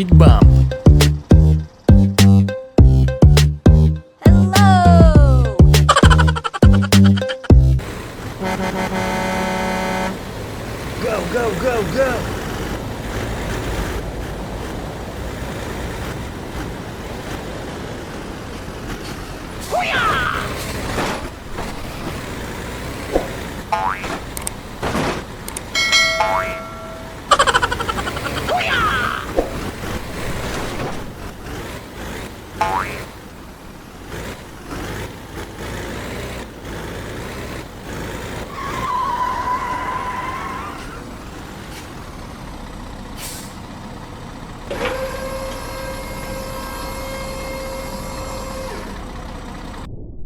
Speed bump. Hello! Go, go, go, go!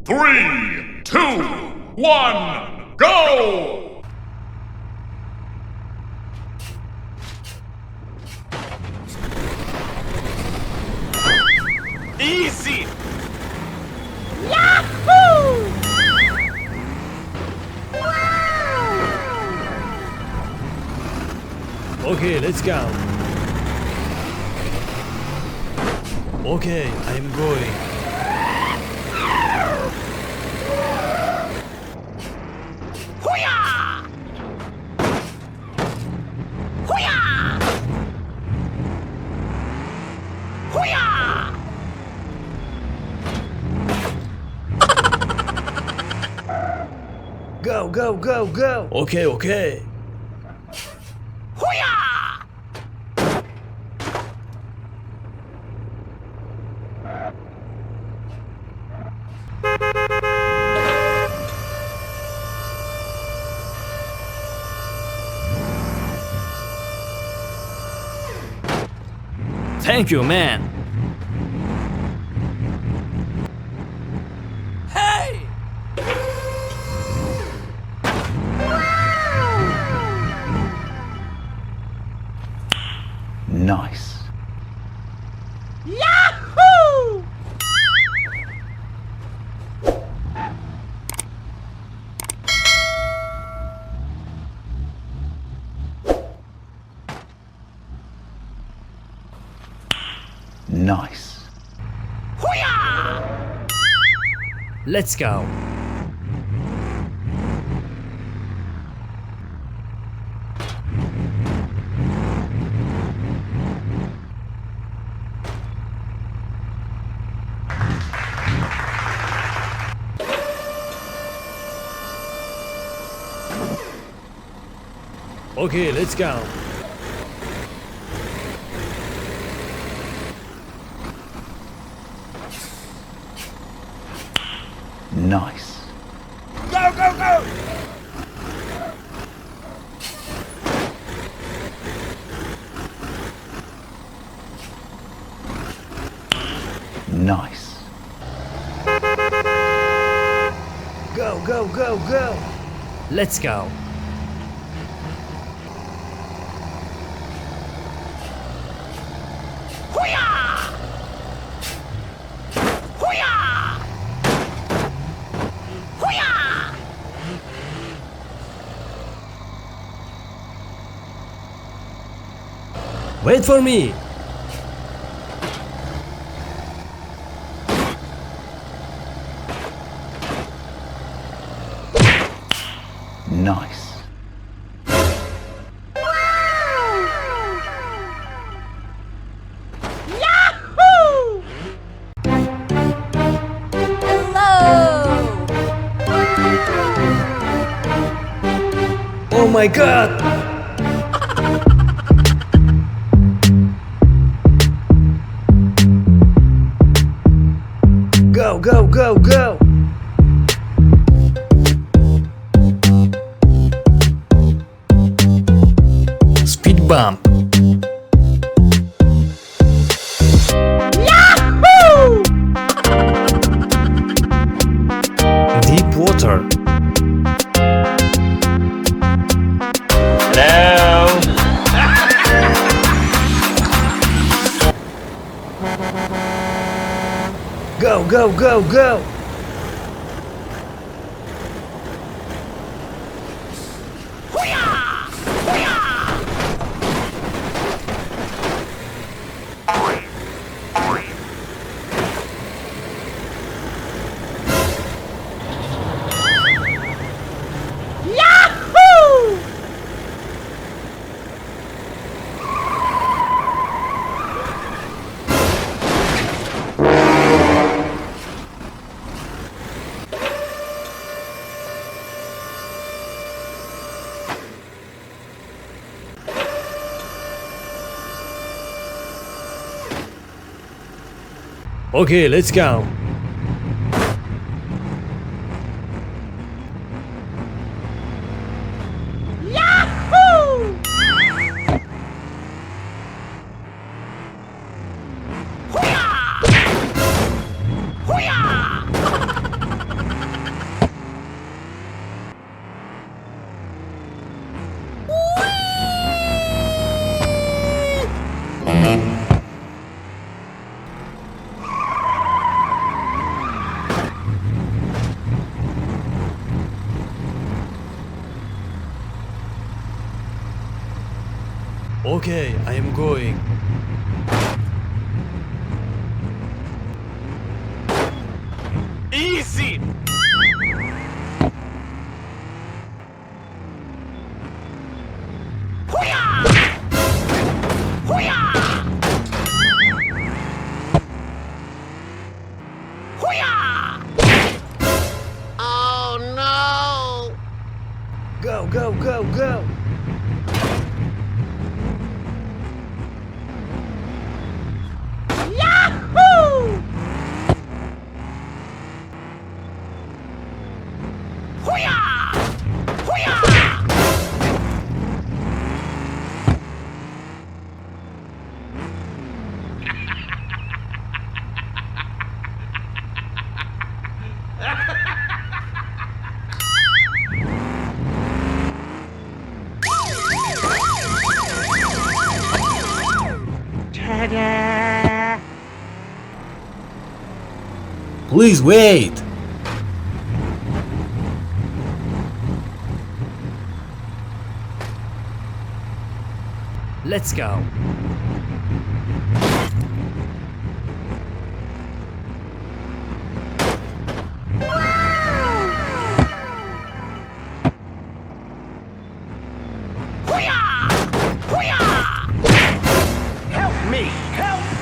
Three, two, one, go! Easy! Yahoo! Okay, let's go. Okay, I am going. Hoo-yah! Hoo-yah! Hoo-yah! Go, go, go, go! Okay, okay. Hoo-yah! Thank you, man. Hey! Nice. Yahoo! Nice. Hoo-yah! Let's go. Okay, let's go. Nice. Go, go, go! Nice. Go, go, go, go. Let's go. Hoo-yah! Hoo-yah! Hoo-yah! Wait for me. Nice. Yahoo! Hello! Oh my god. Go, go, go, go. Speed bump. Yahoo! Deep water. Hello? Go, go, go, go. Hoo-yah! Hoo-yah! Okay, let's go. Yahoo! Okay, I am going. Easy! Oh no! Go, go, go, go. Yahoo! Please wait. Let's go. Help me! Help